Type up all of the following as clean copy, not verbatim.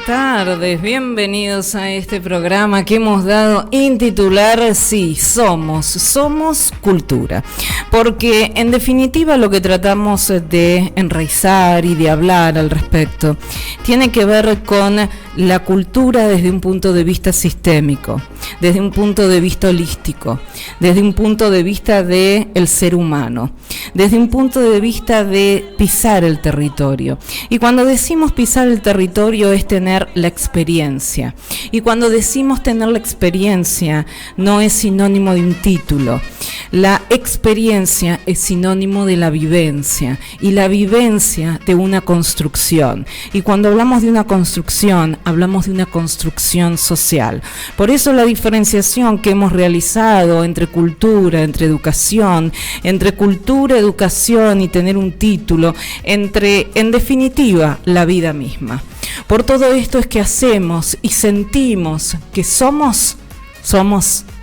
tardes, bienvenidos a este programa que hemos dado en titular Sí, somos cultura, porque en definitiva lo que tratamos de enraizar y de hablar al respecto tiene que ver con la cultura desde un punto de vista sistémico, desde un punto de vista holístico, desde un punto de vista del ser humano, desde un punto de vista de pisar el territorio. Y cuando decimos pisar el territorio es tener la experiencia. Y cuando decimos tener la experiencia no es sinónimo de un título. La experiencia es sinónimo de la vivencia y la vivencia de una construcción. Y cuando hablamos de una construcción, hablamos de una construcción social. Por eso la diferenciación que hemos realizado entre cultura, entre educación, entre cultura, educación y tener un título, entre, en definitiva, la vida misma. Por todo esto es que hacemos y sentimos que somos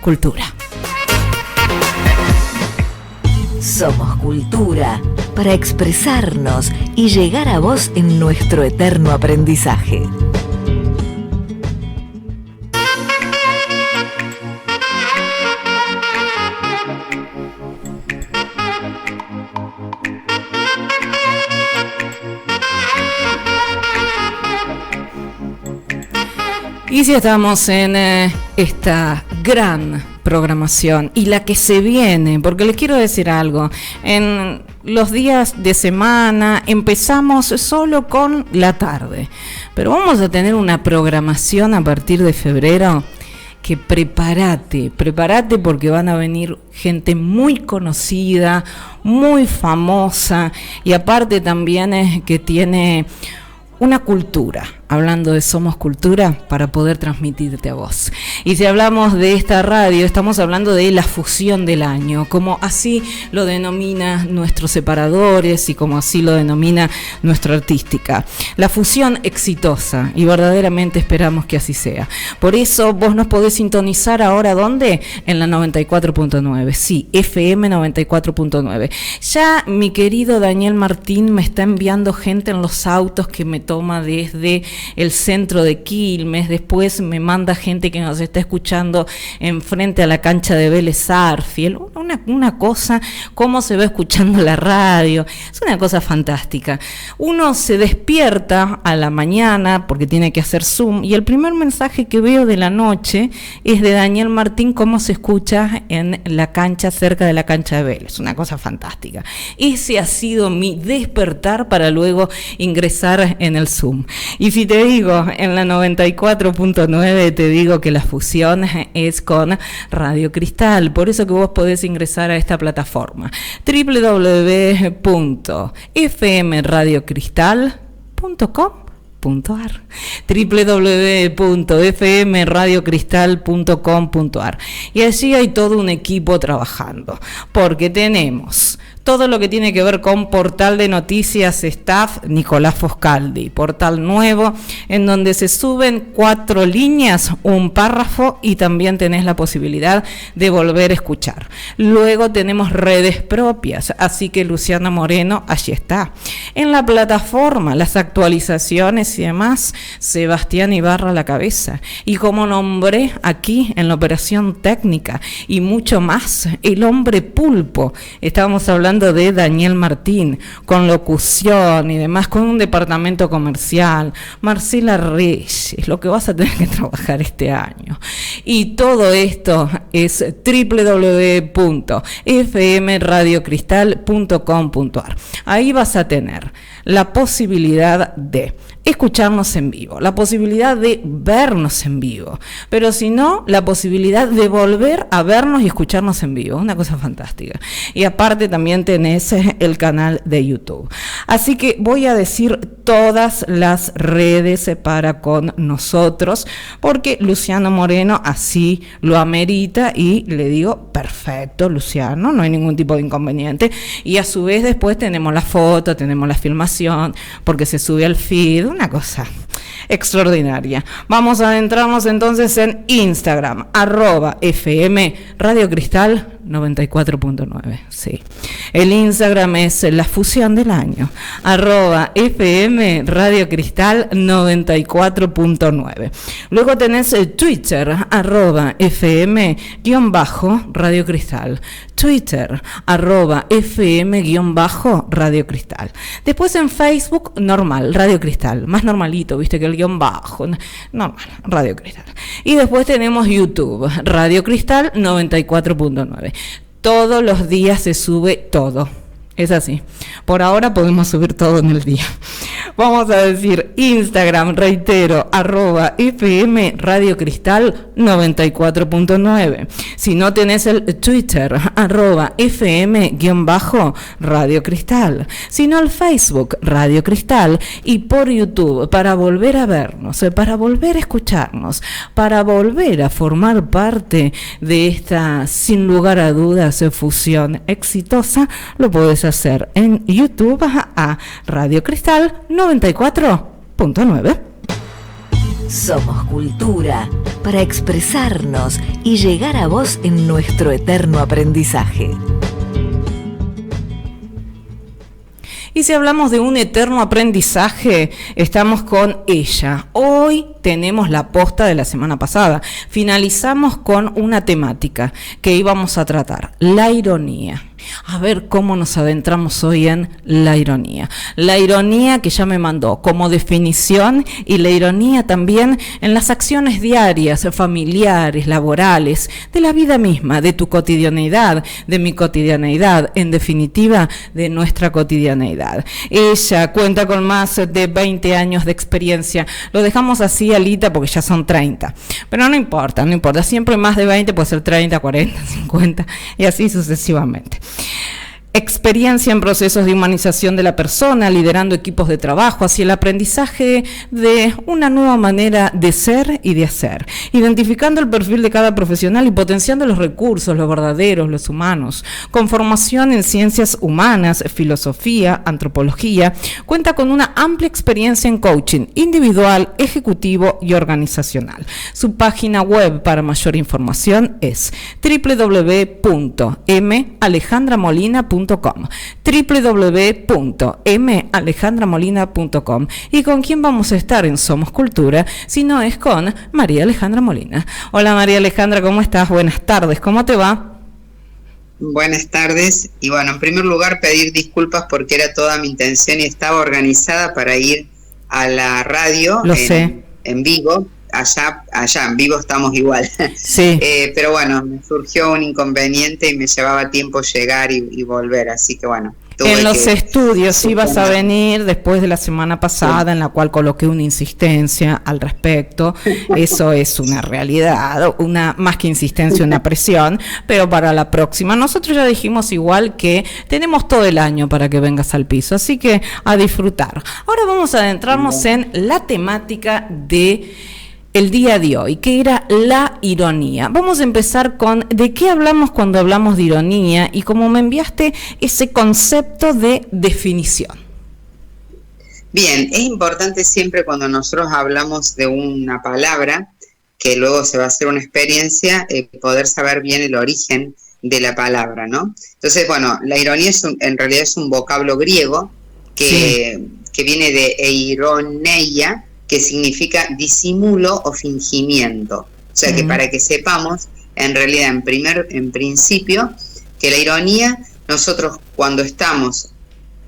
cultura. Somos cultura para expresarnos y llegar a vos en nuestro eterno aprendizaje. Y si estamos en esta gran programación y la que se viene, porque les quiero decir algo, en los días de semana empezamos solo con la tarde, pero vamos a tener una programación a partir de febrero que prepárate porque van a venir gente muy conocida, muy famosa y aparte también es que tiene una cultura, hablando de Somos Cultura, para poder transmitirte a vos. Y si hablamos de esta radio, estamos hablando de la fusión del año, como así lo denomina nuestros separadores y como así lo denomina nuestra artística. La fusión exitosa, y verdaderamente esperamos que así sea. Por eso vos nos podés sintonizar ahora, ¿dónde? En la 94.9, sí, FM 94.9. Ya mi querido Daniel Martín me está enviando gente en los autos que me toma desde el centro de Quilmes, después me manda gente que nos está escuchando enfrente a la cancha de Vélez Sarsfield, una cosa, cómo se va escuchando la radio, es una cosa fantástica. Uno se despierta a la mañana porque tiene que hacer Zoom y el primer mensaje que veo de la noche es de Daniel Martín, cómo se escucha en la cancha, cerca de la cancha de Vélez, una cosa fantástica. Ese ha sido mi despertar para luego ingresar en el Zoom. Y si te digo, en la 94.9 te digo que la fusión es con Radio Cristal, por eso que vos podés ingresar a esta plataforma www.fmradiocristal.com.ar www.fmradiocristal.com.ar y allí hay todo un equipo trabajando, porque tenemos todo lo que tiene que ver con portal de noticias staff Nicolás Foscaldi, portal nuevo en donde se suben 4 líneas, un párrafo y también tenés la posibilidad de volver a escuchar. Luego tenemos redes propias, así que Luciana Moreno allí está. En la plataforma, las actualizaciones y demás, Sebastián Ibarra a la cabeza. Y como nombré aquí en la operación técnica y mucho más, el hombre pulpo, estábamos hablando de Daniel Martín, con locución y demás, con un departamento comercial, Marcela Reyes, lo que vas a tener que trabajar este año. Y todo esto es www.fmradiocristal.com.ar. Ahí vas a tener la posibilidad de escucharnos en vivo, la posibilidad de vernos en vivo, pero si no, la posibilidad de volver a vernos y escucharnos en vivo, una cosa fantástica. Y aparte también tenés el canal de YouTube. Así que voy a decir todas las redes para con nosotros, porque Luciano Moreno así lo amerita y le digo, perfecto Luciano, no hay ningún tipo de inconveniente. Y a su vez después tenemos la foto, tenemos la filmación, porque se sube al feed, una cosa extraordinaria. Vamos a adentrarnos entonces en Instagram, @FM Radio Cristal 94.9, sí. El Instagram es La Fusión del Año, @FM Radio Cristal 94.9. Luego tenés el Twitter, @FM_Radio Cristal. Twitter, @FM_Radio Cristal. Después en Facebook, normal, Radio Cristal, más normalito, viste que el guión bajo, normal, Radio Cristal. Y después tenemos YouTube, Radio Cristal 94.9. Todos los días se sube todo. Es así. Por ahora podemos subir todo en el día. Vamos a decir Instagram, reitero, @FM Radio Cristal 94.9. Si no tenés el Twitter, @FM_Radio Cristal. Si no el Facebook, Radio Cristal. Y por YouTube, para volver a vernos, para volver a escucharnos, para volver a formar parte de esta, sin lugar a dudas, fusión exitosa, lo podés hacer en YouTube a Radio Cristal 94.9. Somos cultura para expresarnos y llegar a vos en nuestro eterno aprendizaje. Y si hablamos de un eterno aprendizaje, estamos con ella. Hoy tenemos la posta de la semana pasada. Finalizamos con una temática que íbamos a tratar, la ironía. A ver cómo nos adentramos hoy en la ironía. La ironía que ya me mandó como definición, y la ironía también en las acciones diarias, familiares, laborales, de la vida misma, de tu cotidianeidad, de mi cotidianeidad, en definitiva, de nuestra cotidianeidad. Ella cuenta con más de 20 años de experiencia. Lo dejamos así, Alita, porque ya son 30. Pero no importa. Siempre más de 20, puede ser 30, 40, 50 y así sucesivamente. Experiencia en procesos de humanización de la persona, liderando equipos de trabajo hacia el aprendizaje de una nueva manera de ser y de hacer, identificando el perfil de cada profesional y potenciando los recursos, los verdaderos, los humanos, con formación en ciencias humanas, filosofía, antropología. Cuenta con una amplia experiencia en coaching individual, ejecutivo y organizacional. Su página web para mayor información es www.malejandramolina.com, www.malejandramolina.com. ¿Y con quién vamos a estar en Somos Cultura? Si no es con María Alejandra Molina. Hola María Alejandra, ¿cómo estás? Buenas tardes, ¿cómo te va? Buenas tardes. Y bueno, en primer lugar pedir disculpas porque era toda mi intención y estaba organizada para ir a la radio. Lo sé. En Vigo. Allá en Vigo estamos igual. Sí. Pero bueno, me surgió un inconveniente y me llevaba tiempo llegar y volver, así que bueno. En los estudios ibas a venir después de la semana pasada, sí, en la cual coloqué una insistencia al respecto. Eso es una realidad, más que insistencia, una presión, pero para la próxima. Nosotros ya dijimos igual que tenemos todo el año para que vengas al piso, así que a disfrutar. Ahora vamos a adentrarnos en la temática de el día de hoy, que era la ironía. Vamos a empezar con ¿de qué hablamos cuando hablamos de ironía? Y como me enviaste ese concepto de definición. Bien, es importante siempre cuando nosotros hablamos de una palabra, que luego se va a hacer una experiencia, poder saber bien el origen de la palabra, ¿no? Entonces, bueno, la ironía en realidad es un vocablo griego que viene de eironeia, que significa disimulo o fingimiento. O sea que para que sepamos, en realidad, en principio, que la ironía, nosotros cuando estamos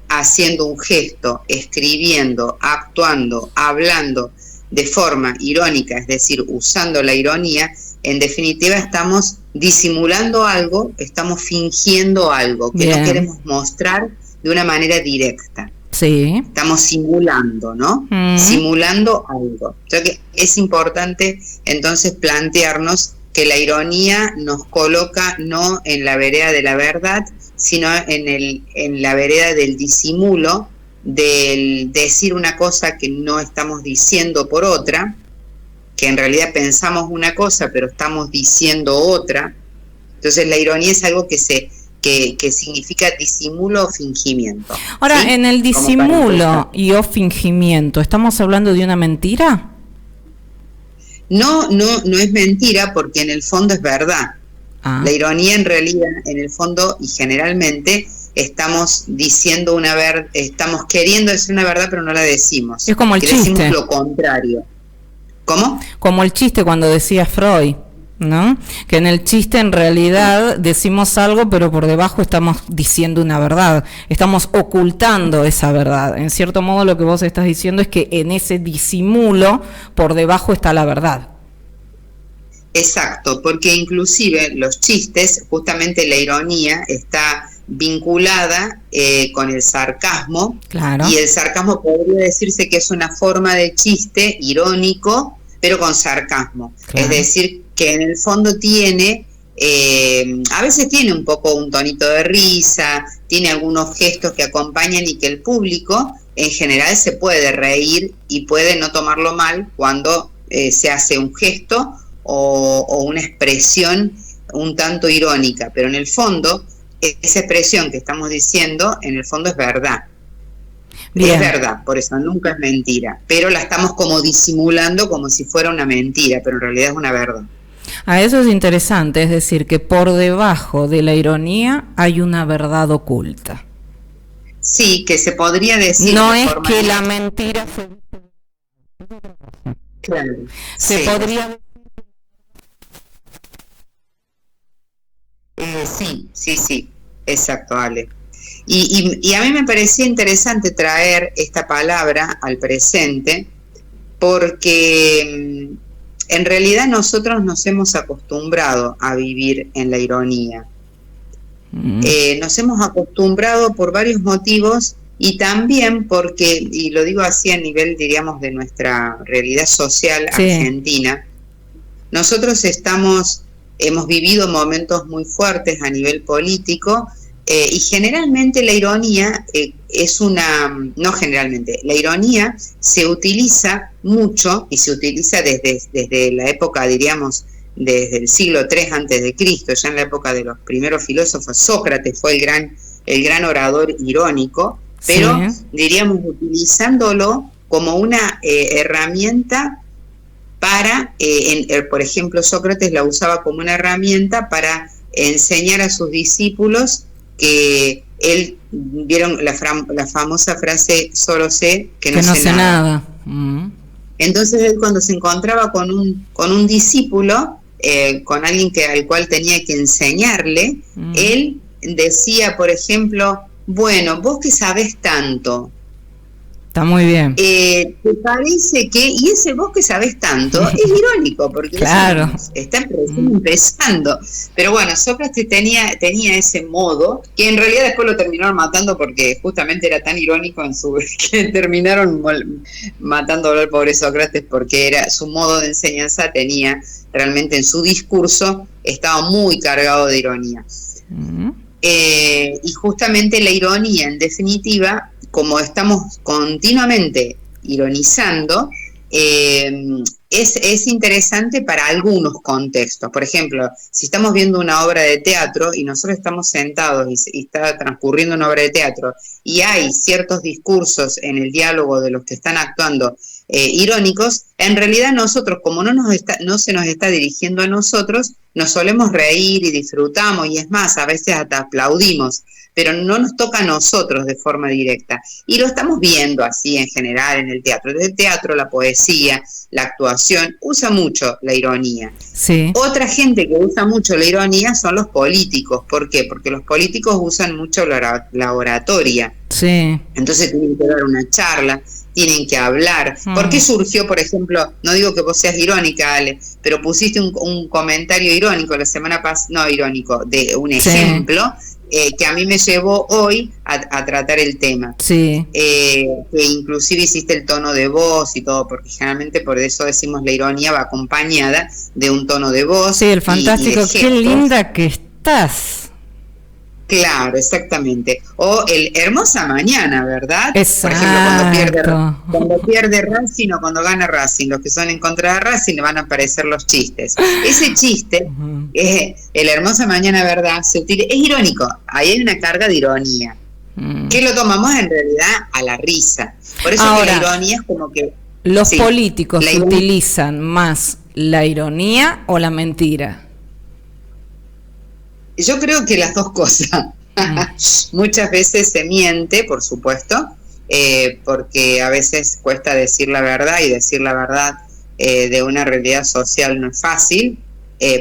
haciendo un gesto, escribiendo, actuando, hablando de forma irónica, es decir, usando la ironía, en definitiva estamos disimulando algo, estamos fingiendo algo que no queremos mostrar de una manera directa. Sí. Estamos simulando, ¿no? Simulando algo. O sea que es importante entonces plantearnos que la ironía nos coloca no en la vereda de la verdad, sino en la vereda del disimulo, del decir una cosa que no estamos diciendo por otra, que en realidad pensamos una cosa pero estamos diciendo otra. Entonces la ironía es algo que significa disimulo o fingimiento. Ahora, ¿sí? En el disimulo o fingimiento, ¿estamos hablando de una mentira? No es mentira porque en el fondo es verdad. La ironía en realidad, en el fondo y generalmente, estamos diciendo estamos queriendo decir una verdad, pero no la decimos. Es como el chiste. Decimos lo contrario. ¿Cómo? Como el chiste cuando decía Freud, ¿no? Que en el chiste en realidad decimos algo, pero por debajo estamos diciendo una verdad, estamos ocultando esa verdad. En cierto modo lo que vos estás diciendo es que en ese disimulo por debajo está la verdad. Exacto, porque inclusive los chistes, justamente la ironía está vinculada con el sarcasmo. Claro. Y el sarcasmo podría decirse que es una forma de chiste irónico, pero con sarcasmo. Claro. Es decir, que en el fondo tiene, a veces tiene un poco un tonito de risa, tiene algunos gestos que acompañan y que el público en general se puede reír y puede no tomarlo mal cuando se hace un gesto o una expresión un tanto irónica, pero en el fondo esa expresión que estamos diciendo en el fondo es verdad. Bien. Es verdad, por eso nunca es mentira, pero la estamos como disimulando como si fuera una mentira, pero en realidad es una verdad. Eso es interesante, es decir, que por debajo de la ironía hay una verdad oculta. Sí, que se podría decir. No es que la mentira claro, se podría. Sí, exacto, Ale. Y a mí me parecía interesante traer esta palabra al presente porque en realidad nosotros nos hemos acostumbrado a vivir en la ironía. Nos hemos acostumbrado por varios motivos y también porque, y lo digo así a nivel, diríamos, de nuestra realidad social argentina, nosotros hemos vivido momentos muy fuertes a nivel político y generalmente la ironía no generalmente, la ironía se utiliza mucho y se utiliza desde la época, diríamos, desde el siglo III antes de Cristo, ya en la época de los primeros filósofos. Sócrates fue el gran orador irónico, pero diríamos utilizándolo como una herramienta para, por ejemplo, Sócrates la usaba como una herramienta para enseñar a sus discípulos que vieron la famosa frase, solo sé que no sé nada. Entonces él, cuando se encontraba con un discípulo, con alguien al cual tenía que enseñarle, él decía, por ejemplo, bueno, vos que sabés tanto, está muy bien. ¿Te parece que, y ese vos que sabés tanto, es irónico, porque claro, está empezando? Pero bueno, Sócrates tenía ese modo, que en realidad después lo terminaron matando porque justamente era tan irónico que terminaron matándolo al pobre Sócrates, porque era su modo de enseñanza, tenía realmente en su discurso, estaba muy cargado de ironía. Y justamente la ironía, en definitiva, como estamos continuamente ironizando, es interesante para algunos contextos. Por ejemplo, si estamos viendo una obra de teatro y nosotros estamos sentados y está transcurriendo una obra de teatro y hay ciertos discursos en el diálogo de los que están actuando irónicos, en realidad nosotros, como no se nos está dirigiendo a nosotros, nos solemos reír y disfrutamos, y es más, a veces hasta aplaudimos, pero no nos toca a nosotros de forma directa. Y lo estamos viendo así en general en el teatro. Desde el teatro, la poesía, la actuación, usa mucho la ironía. Sí. Otra gente que usa mucho la ironía son los políticos. ¿Por qué? Porque los políticos usan mucho la oratoria. Sí. Entonces tienen que dar una charla, tienen que hablar. ¿Por qué surgió, por ejemplo, no digo que vos seas irónica, Ale, pero pusiste un comentario irónico la semana pasada, no irónico, de un ejemplo, que a mí me llevó hoy a tratar el tema. Sí. Que inclusive hiciste el tono de voz y todo, porque generalmente por eso decimos la ironía va acompañada de un tono de voz. Sí, el fantástico, y qué linda que estás. Claro, exactamente. O el hermosa mañana, ¿verdad? Exacto. Por ejemplo, cuando pierde Racing o cuando gana Racing, los que son en contra de Racing le van a aparecer los chistes. Ese chiste, el hermosa mañana, ¿verdad? Es irónico, ahí hay una carga de ironía. Que lo tomamos en realidad a la risa. Por eso ahora, que la ironía es como que... ¿Los políticos utilizan más la ironía o la mentira? Yo creo que las dos cosas. Muchas veces se miente, por supuesto, porque a veces cuesta decir la verdad, y decir la verdad de una realidad social no es fácil,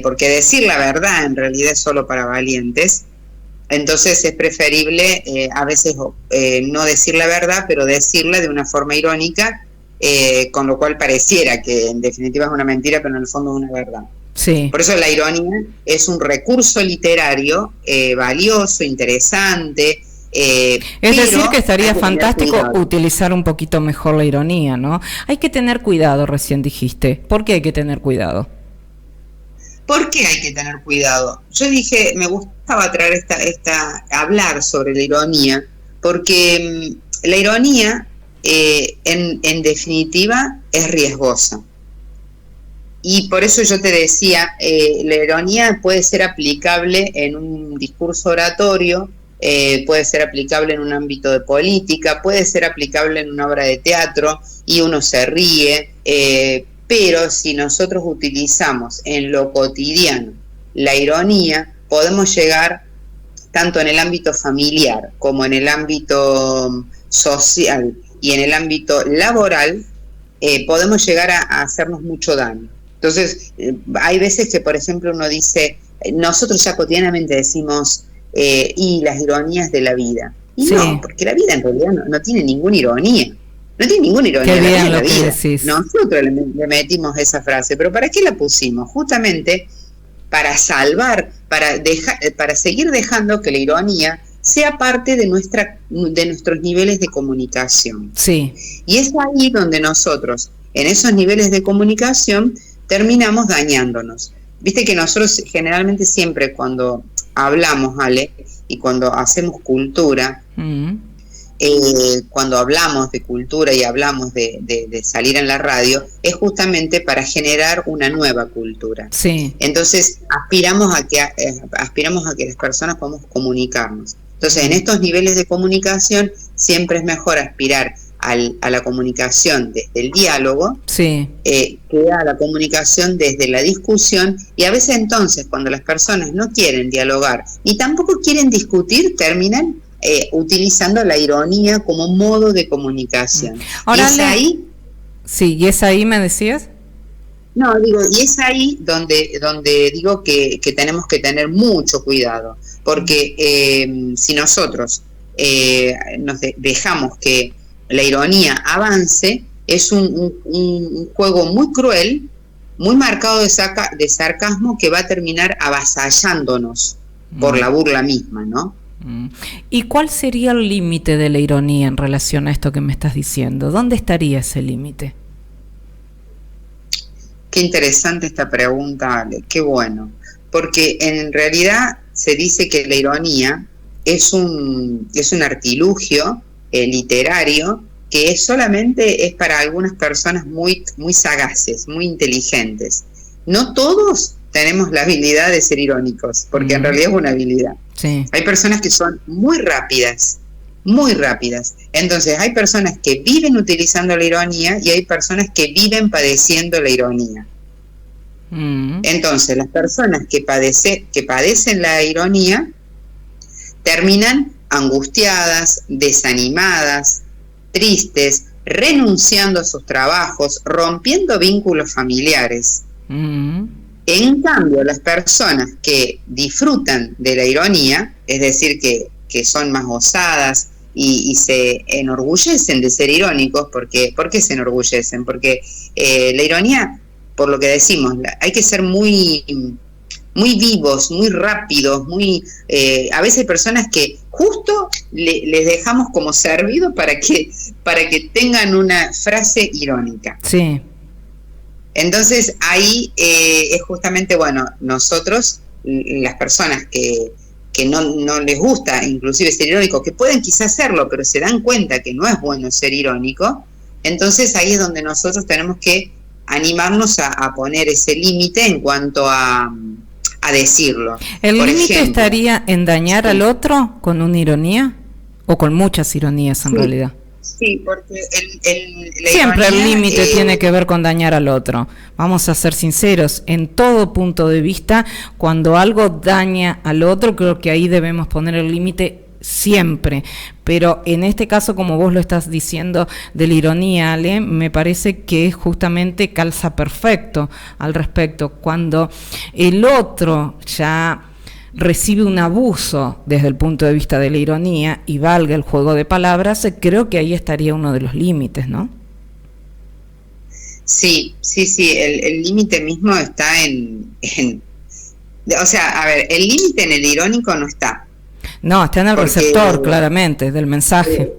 porque decir la verdad en realidad es solo para valientes. Entonces es preferible a veces no decir la verdad, pero decirla de una forma irónica, con lo cual pareciera que en definitiva es una mentira, pero en el fondo es una verdad. Sí. Por eso la ironía es un recurso literario valioso, interesante. Es decir, que estaría fantástico utilizar un poquito mejor la ironía, ¿no? Hay que tener cuidado, recién dijiste. ¿Por qué hay que tener cuidado? ¿Por qué hay que tener cuidado? Yo dije, me gustaba traer hablar sobre la ironía, porque la ironía, en definitiva, es riesgosa. Y por eso yo te decía, la ironía puede ser aplicable en un discurso oratorio, puede ser aplicable en un ámbito de política, puede ser aplicable en una obra de teatro, y uno se ríe, pero si nosotros utilizamos en lo cotidiano la ironía, podemos llegar tanto en el ámbito familiar como en el ámbito social y en el ámbito laboral, podemos llegar a hacernos mucho daño. Entonces, hay veces que, por ejemplo, uno dice, nosotros ya cotidianamente decimos, y las ironías de la vida. Y sí, no, porque la vida en realidad no tiene ninguna ironía. No tiene ninguna ironía en la vida. Nosotros le metimos esa frase, pero ¿para qué la pusimos? Justamente para salvar, para seguir dejando que la ironía sea parte de nuestros niveles de comunicación. Sí. Y es ahí donde nosotros, en esos niveles de comunicación, terminamos dañándonos. Viste que nosotros generalmente siempre cuando hablamos, Ale, y cuando hacemos cultura, cuando hablamos de cultura y hablamos de salir en la radio, es justamente para generar una nueva cultura. Sí. Entonces aspiramos a que las personas podamos comunicarnos. Entonces en estos niveles de comunicación siempre es mejor aspirar a la comunicación desde el diálogo, sí, que a la comunicación desde la discusión, y a veces entonces cuando las personas no quieren dialogar y tampoco quieren discutir, terminan utilizando la ironía como modo de comunicación. Ahora, ¿es ahí? Sí, ¿y es ahí me decías? No, digo, y es ahí donde digo que tenemos que tener mucho cuidado, porque si nosotros nos dejamos que la ironía avance, es un juego muy cruel, muy marcado de sarcasmo, que va a terminar avasallándonos por la burla misma, ¿no? ¿Y cuál sería el límite de la ironía en relación a esto que me estás diciendo? ¿Dónde estaría ese límite? Qué interesante esta pregunta, Ale, qué bueno, porque en realidad se dice que la ironía es un artilugio literario que solamente es para algunas personas muy, muy sagaces, muy inteligentes. No todos tenemos la habilidad de ser irónicos, porque en realidad es una habilidad. Sí. Hay personas que son muy rápidas. Entonces hay personas que viven utilizando la ironía y hay personas que viven padeciendo la ironía. Entonces las personas que padecen la ironía terminan angustiadas, desanimadas, tristes, renunciando a sus trabajos, rompiendo vínculos familiares. En cambio, las personas que disfrutan de la ironía, es decir, que son más osadas y se enorgullecen de ser irónicos, ¿por qué se enorgullecen? Porque la ironía, por lo que decimos, hay que ser muy, muy vivos, muy rápidos, a veces hay personas que justo les dejamos como servido para que tengan una frase irónica. Sí. Entonces ahí es justamente, bueno, nosotros, las personas que no les gusta inclusive ser irónico, que pueden quizás hacerlo, pero se dan cuenta que no es bueno ser irónico, entonces ahí es donde nosotros tenemos que animarnos a poner ese límite en cuanto a decirlo. ¿El límite estaría en dañar al otro con una ironía? ¿O con muchas ironías en realidad? Sí, porque siempre el ironía, límite tiene que ver con dañar al otro. Vamos a ser sinceros, en todo punto de vista, cuando algo daña al otro, creo que ahí debemos poner el límite siempre. Pero en este caso, como vos lo estás diciendo de la ironía, Ale, me parece que justamente calza perfecto al respecto. Cuando el otro ya recibe un abuso desde el punto de vista de la ironía y valga el juego de palabras, creo que ahí estaría uno de los límites, ¿no? Sí, el límite mismo está o sea, a ver, el límite en el irónico no está. No, está en el receptor, claramente, del mensaje.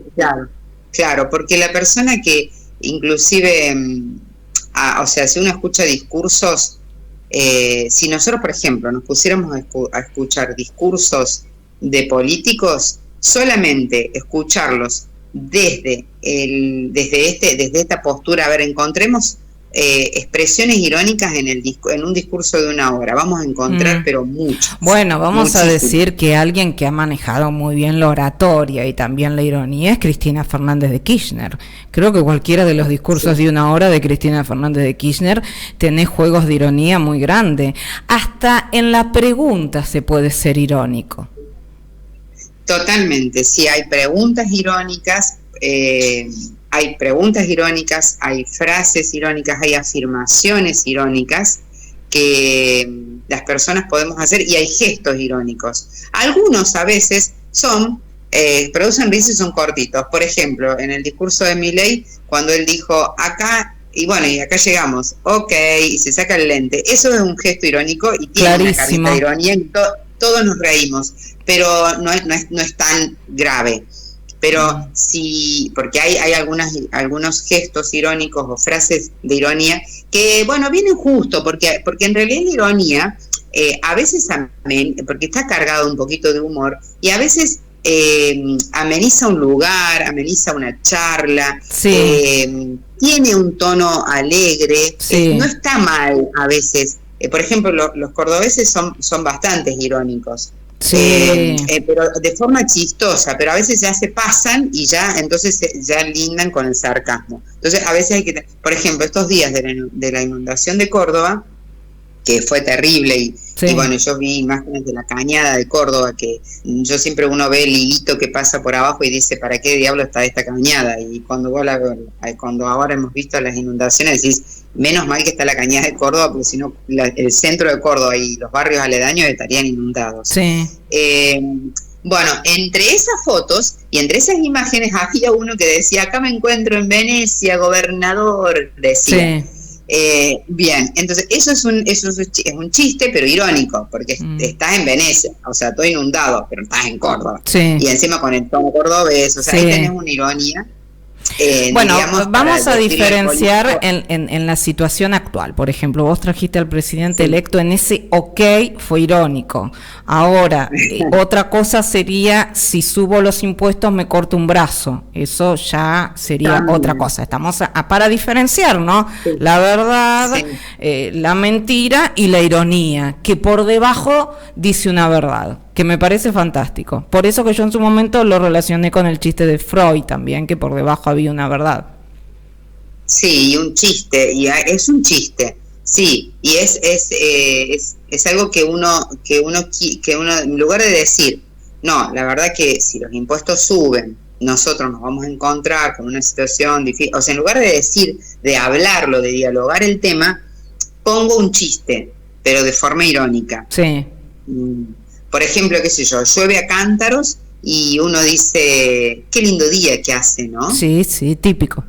Claro, porque la persona que inclusive, o sea, si uno escucha discursos, si nosotros, por ejemplo, nos pusiéramos a escuchar discursos de políticos, solamente escucharlos desde esta postura, a ver, encontremos expresiones irónicas en un discurso de una hora, vamos a encontrar, pero mucho. Bueno, vamos a decir que alguien que ha manejado muy bien la oratoria y también la ironía es Cristina Fernández de Kirchner. Creo que cualquiera de los discursos de una hora de Cristina Fernández de Kirchner tenés juegos de ironía muy grande. Hasta en la pregunta se puede ser irónico. Totalmente, sí, hay preguntas irónicas, hay frases irónicas, hay afirmaciones irónicas que las personas podemos hacer y hay gestos irónicos. Algunos a veces producen risa y son cortitos. Por ejemplo, en el discurso de Milei, cuando él dijo acá, y bueno, y acá llegamos, ok, y se saca el lente. Eso es un gesto irónico y tiene una carita de ironía y todos nos reímos, pero no es tan grave. Pero sí, porque hay algunos gestos irónicos o frases de ironía que, bueno, vienen justo, porque en realidad la ironía a veces, porque está cargado un poquito de humor, y a veces ameniza un lugar, ameniza una charla, tiene un tono alegre, no está mal a veces. Por ejemplo, los cordobeses son bastante irónicos. Pero de forma chistosa, pero a veces ya se pasan y entonces ya lindan con el sarcasmo. Entonces a veces hay que, por ejemplo, estos días de la inundación de Córdoba, que fue terrible y bueno, yo vi imágenes de la cañada de Córdoba, que uno ve el hilito que pasa por abajo y dice, ¿para qué diablo está esta cañada? Y cuando ahora hemos visto las inundaciones decís, menos mal que está la cañada de Córdoba, porque si no el centro de Córdoba y los barrios aledaños estarían inundados. Bueno, entre esas fotos y entre esas imágenes había uno que decía, acá me encuentro en Venecia, gobernador, decía. Bien, entonces eso es un chiste, pero irónico, porque estás en Venecia, o sea, todo inundado, pero estás en Córdoba. Y encima con el tono cordobés, o sea, ahí tenés una ironía. Bueno, vamos a diferenciar en la situación actual. Por ejemplo, vos trajiste al presidente electo, en ese fue irónico. Ahora, otra cosa sería, si subo los impuestos me corto un brazo. Eso ya sería otra cosa. Estamos para diferenciar, ¿no? La verdad, la mentira y la ironía, que por debajo dice una verdad, que me parece fantástico. Por eso que yo en su momento lo relacioné con el chiste de Freud también, que por debajo había una verdad. Sí, un chiste, y es un chiste, sí, y es algo que uno, en lugar de decir, no, la verdad que si los impuestos suben, nosotros nos vamos a encontrar con una situación difícil, o sea, en lugar de hablarlo, de dialogar el tema, pongo un chiste, pero de forma irónica. Por ejemplo, qué sé yo, llueve a cántaros y uno dice, qué lindo día que hace, ¿no? Sí, típico.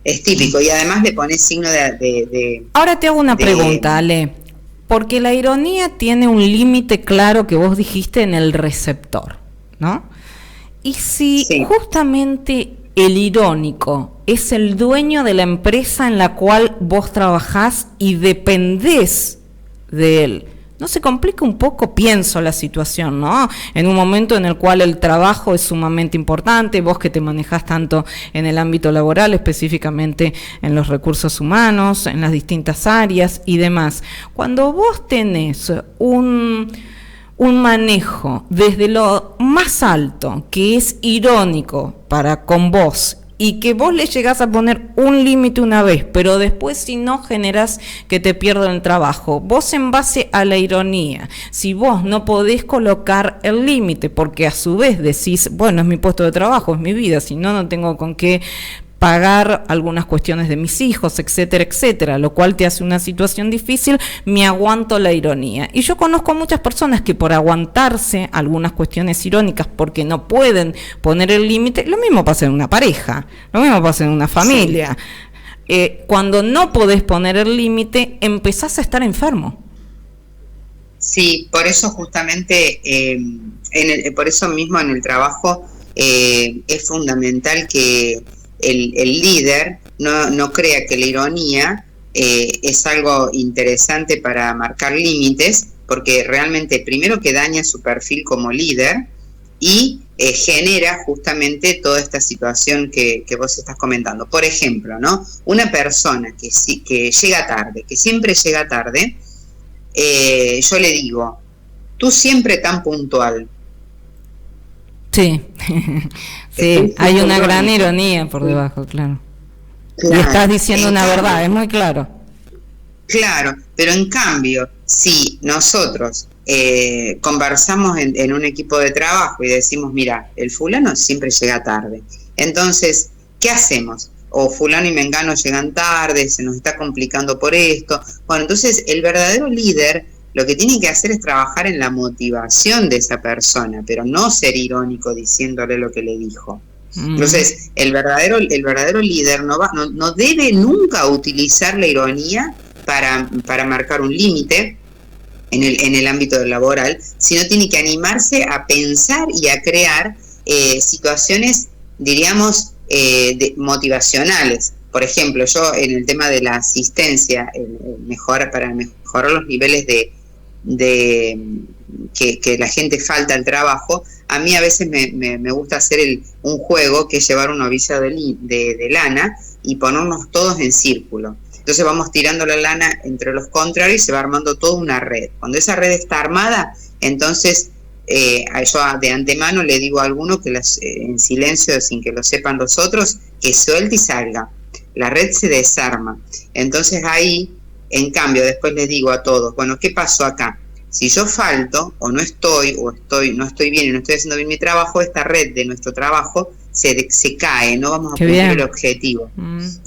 Es típico, y además le pones signo de Ahora te hago una pregunta, Ale, porque la ironía tiene un límite claro que vos dijiste en el receptor, ¿no? Y si justamente el irónico es el dueño de la empresa en la cual vos trabajás y dependés de él, ¿no se complica un poco, pienso, la situación, ¿no? En un momento en el cual el trabajo es sumamente importante, vos que te manejás tanto en el ámbito laboral, específicamente en los recursos humanos, en las distintas áreas y demás. Cuando vos tenés un manejo desde lo más alto, que es irónico para con vos, y que vos le llegás a poner un límite una vez, pero después si no generás que te pierdan el trabajo, vos en base a la ironía, si vos no podés colocar el límite, porque a su vez decís, bueno, es mi puesto de trabajo, es mi vida, si no, no tengo con qué pagar algunas cuestiones de mis hijos, etcétera, etcétera, lo cual te hace una situación difícil, me aguanto la ironía. Y yo conozco a muchas personas que por aguantarse algunas cuestiones irónicas porque no pueden poner el límite, lo mismo pasa en una pareja, lo mismo pasa en una familia. Cuando no podés poner el límite, empezás a estar enfermo. Sí, por eso justamente, por eso mismo en el trabajo es fundamental que el líder no crea que la ironía es algo interesante para marcar límites, porque realmente primero que daña su perfil como líder y genera justamente toda esta situación que vos estás comentando. Por ejemplo, ¿no? Una persona que llega tarde, que siempre llega tarde, yo le digo, tú siempre tan puntual. Sí, sí, hay una gran ironía por debajo, claro. Y estás diciendo una verdad, es muy claro. Claro, pero en cambio, si nosotros conversamos en un equipo de trabajo y decimos, mira, el fulano siempre llega tarde, entonces, ¿qué hacemos? O fulano y mengano llegan tarde, se nos está complicando por esto. Bueno, entonces el verdadero líder lo que tiene que hacer es trabajar en la motivación de esa persona, pero no ser irónico diciéndole lo que le dijo. Entonces, el verdadero líder no debe nunca utilizar la ironía para marcar un límite en el ámbito laboral, sino tiene que animarse a pensar y a crear situaciones, diríamos, motivacionales. Por ejemplo, yo en el tema de la asistencia, para mejorar los niveles de que la gente falta al trabajo, a mí a veces me gusta hacer un juego que es llevar una ovilla de lana y ponernos todos en círculo. Entonces vamos tirando la lana entre los contrarios y se va armando toda una red. Cuando esa red está armada, entonces yo de antemano le digo a alguno que en silencio, sin que lo sepan los otros, que suelte y salga. La red se desarma. Entonces ahí, en cambio, después les digo a todos, bueno, ¿qué pasó acá? Si yo falto, o no estoy bien y no estoy haciendo bien mi trabajo, esta red de nuestro trabajo se cae, no vamos a cumplir el objetivo.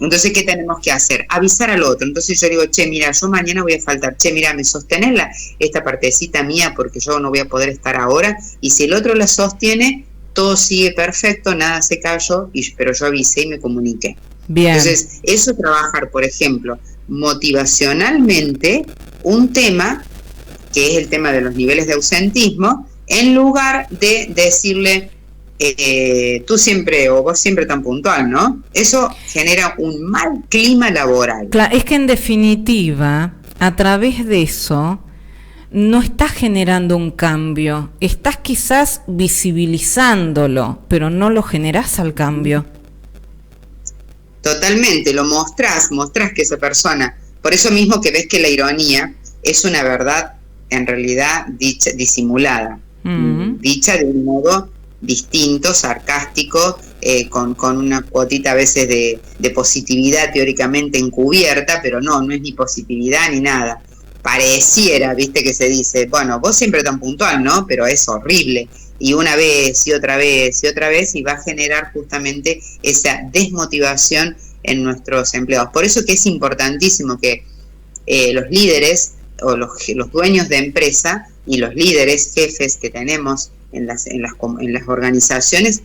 Entonces, ¿qué tenemos que hacer? Avisar al otro. Entonces yo digo, che, mira, yo mañana voy a faltar, che, mira, me sostenés esta partecita mía porque yo no voy a poder estar ahora, y si el otro la sostiene, todo sigue perfecto, nada se cayó, pero yo avisé y me comuniqué. Bien. Entonces, eso trabajar, por ejemplo, motivacionalmente, un tema que es el tema de los niveles de ausentismo, en lugar de decirle tú siempre o vos siempre tan puntual, ¿no? Eso genera un mal clima laboral. Claro, es que en definitiva, a través de eso, no estás generando un cambio, estás quizás visibilizándolo, pero no lo generás al cambio. Totalmente, lo mostrás que esa persona, por eso mismo que ves que la ironía es una verdad en realidad disimulada, dicha de un modo distinto, sarcástico, con una cuotita a veces de positividad teóricamente encubierta, pero no es ni positividad ni nada. Pareciera, viste que se dice, bueno, vos siempre tan puntual, ¿no? Pero es horrible. Y una vez y otra vez y otra vez, y va a generar justamente esa desmotivación en nuestros empleados. Por eso que es importantísimo que los líderes o los dueños de empresa y los líderes, jefes que tenemos en las organizaciones,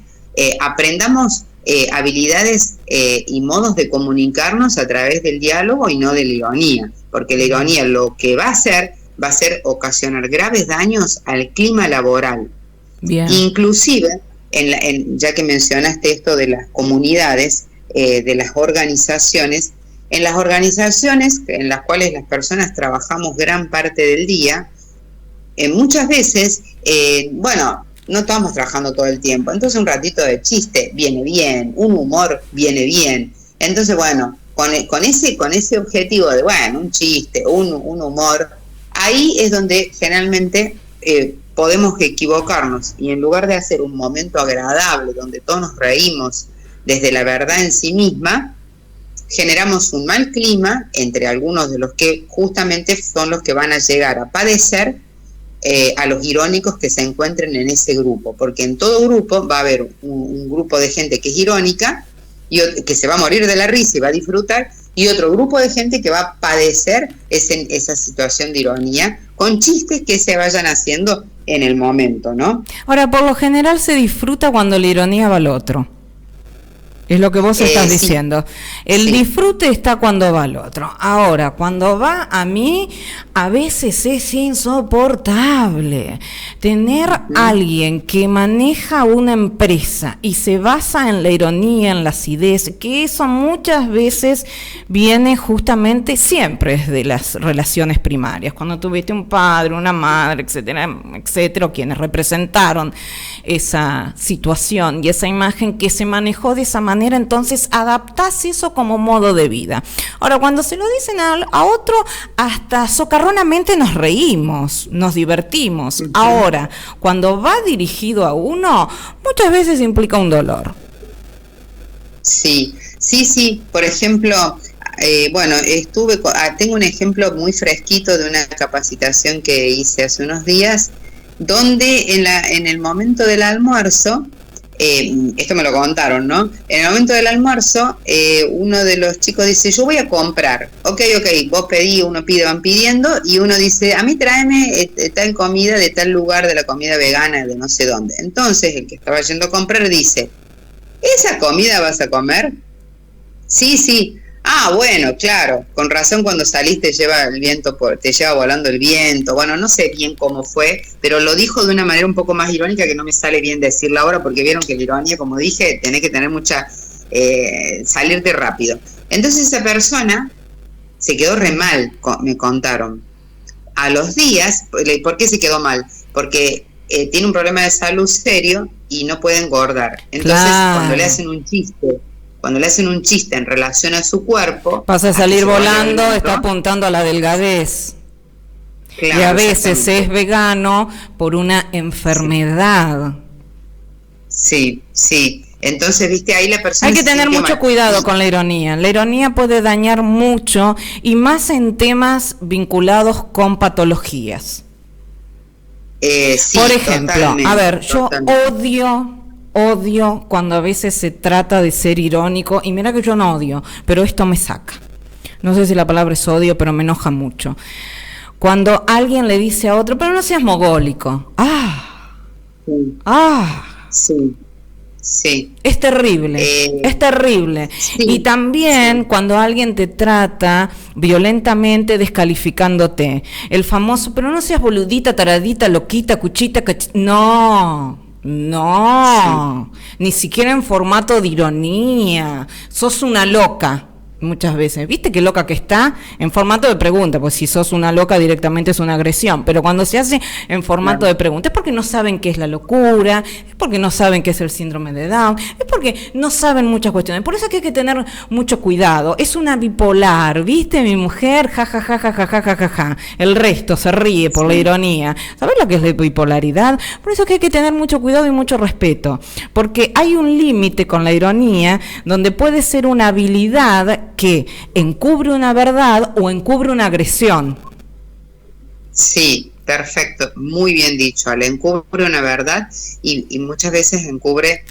aprendamos habilidades y modos de comunicarnos a través del diálogo y no de la ironía, porque la ironía lo que va a hacer ocasionar graves daños al clima laboral. Bien. Inclusive, ya que mencionaste esto de las comunidades, de las organizaciones, en las organizaciones en las cuales las personas trabajamos gran parte del día, muchas veces, no estamos trabajando todo el tiempo, entonces un ratito de chiste viene bien, un humor viene bien. Entonces, con ese objetivo de, un chiste, un humor, ahí es donde generalmente podemos equivocarnos y en lugar de hacer un momento agradable donde todos nos reímos desde la verdad en sí misma, generamos un mal clima entre algunos de los que justamente son los que van a llegar a padecer a los irónicos que se encuentren en ese grupo, porque en todo grupo va a haber un grupo de gente que es irónica y que se va a morir de la risa y va a disfrutar, y otro grupo de gente que va a padecer esa situación de ironía con chistes que se vayan haciendo en el momento, ¿no? Ahora, por lo general se disfruta cuando la ironía va al otro. Es lo que vos estás diciendo. El disfrute está cuando va al otro. Ahora, cuando va a mí, a veces es insoportable. Tener alguien que maneja una empresa y se basa en la ironía, en la acidez, que eso muchas veces viene justamente siempre desde las relaciones primarias. Cuando tuviste un padre, una madre, etcétera, etcétera, quienes representaron esa situación y esa imagen que se manejó de esa manera, entonces adaptás eso como modo de vida. Ahora, cuando se lo dicen a otro, hasta socarronamente nos reímos, nos divertimos. Ahora, cuando va dirigido a uno, muchas veces implica un dolor. Sí. Por ejemplo, tengo un ejemplo muy fresquito de una capacitación que hice hace unos días, donde en el momento del almuerzo, esto me lo contaron, ¿no? En el momento del almuerzo, uno de los chicos dice, yo voy a comprar. Ok, vos pedí, uno pide, van pidiendo, y uno dice, a mí tráeme tal comida de tal lugar, de la comida vegana, de no sé dónde. Entonces, el que estaba yendo a comprar dice, ¿esa comida vas a comer? Sí. Ah, bueno, claro, con razón cuando salís te lleva volando el viento. Bueno, no sé bien cómo fue, pero lo dijo de una manera un poco más irónica que no me sale bien decirla ahora, porque vieron que la ironía, como dije, tenés que tener mucha, salirte rápido. Entonces esa persona se quedó re mal, me contaron. A los días, ¿por qué se quedó mal? Porque tiene un problema de salud serio y no puede engordar. Entonces, cuando le hacen un chiste en relación a su cuerpo, pasa a salir volando, está apuntando a la delgadez. Claro, y a veces es vegano por una enfermedad. Sí. Entonces, viste, ahí la persona... Hay que tener mucho cuidado con la ironía. La ironía puede dañar mucho, y más en temas vinculados con patologías. Por ejemplo, a ver, yo odio cuando a veces se trata de ser irónico, y mira que yo no odio, pero esto me saca. No sé si la palabra es odio, pero me enoja mucho. Cuando alguien le dice a otro, pero no seas mogólico. Sí. Es terrible, es terrible. Sí, y también cuando alguien te trata violentamente descalificándote. El famoso, pero no seas boludita, taradita, loquita, cuchita, No, ni siquiera en formato de ironía. Sos una loca. Muchas veces, ¿viste qué loca que está? En formato de pregunta, pues si sos una loca directamente es una agresión, pero cuando se hace en formato de pregunta es porque no saben qué es la locura, es porque no saben qué es el síndrome de Down, es porque no saben muchas cuestiones. Por eso es que hay que tener mucho cuidado. Es una bipolar, ¿viste? Mi mujer, ja. El resto se ríe por la ironía. ¿Sabés lo que es la bipolaridad? Por eso es que hay que tener mucho cuidado y mucho respeto, porque hay un límite con la ironía donde puede ser una habilidad que encubre una verdad o encubre una agresión. Sí, perfecto, muy bien dicho, Ale. Encubre una verdad y muchas veces encubre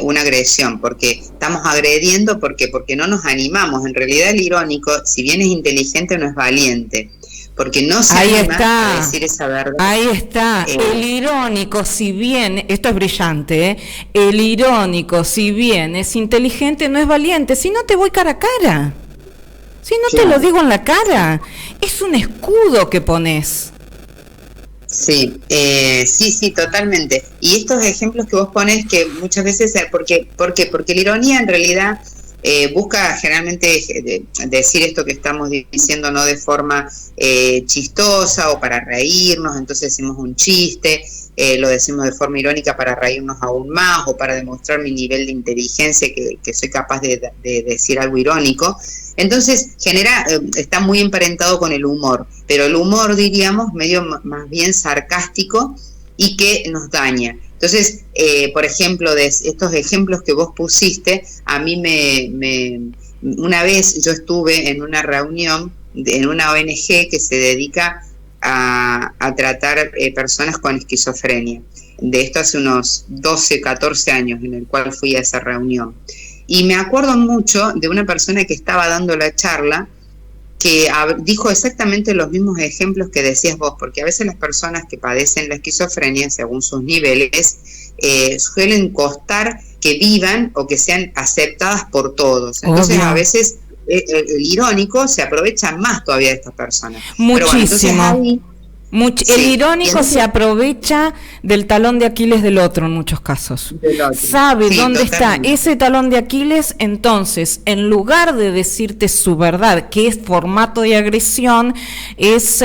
una agresión, porque estamos agrediendo porque no nos animamos. En realidad el irónico, si bien es inteligente, no es valiente, porque no se anima a decir esa verdad. Ahí está. El irónico, si bien, esto es brillante, el irónico, si bien es inteligente, no es valiente. Si no, te voy cara a cara. Si no, te lo digo en la cara. Es un escudo que pones. Sí, totalmente. Y estos ejemplos que vos pones, que muchas veces, ¿por qué? Porque la ironía en realidad busca generalmente decir esto que estamos diciendo, no de forma chistosa o para reírnos, entonces decimos un chiste, lo decimos de forma irónica para reírnos aún más o para demostrar mi nivel de inteligencia, que soy capaz de decir algo irónico. Entonces está muy emparentado con el humor, pero el humor, diríamos, medio más bien sarcástico, y que nos daña. Entonces, por ejemplo, de estos ejemplos que vos pusiste, a mí una vez yo estuve en una reunión en una ONG que se dedica a tratar personas con esquizofrenia. De esto hace unos 12, 14 años en el cual fui a esa reunión. Y me acuerdo mucho de una persona que estaba dando la charla que dijo exactamente los mismos ejemplos que decías vos, porque a veces las personas que padecen la esquizofrenia, según sus niveles, suelen costar que vivan o que sean aceptadas por todos. Entonces, a veces el irónico se aprovecha más todavía de estas personas. Muchísimo. El irónico entonces, se aprovecha del talón de Aquiles del otro en muchos casos. Sabe dónde está ese talón de Aquiles, entonces, en lugar de decirte su verdad, que es formato de agresión, es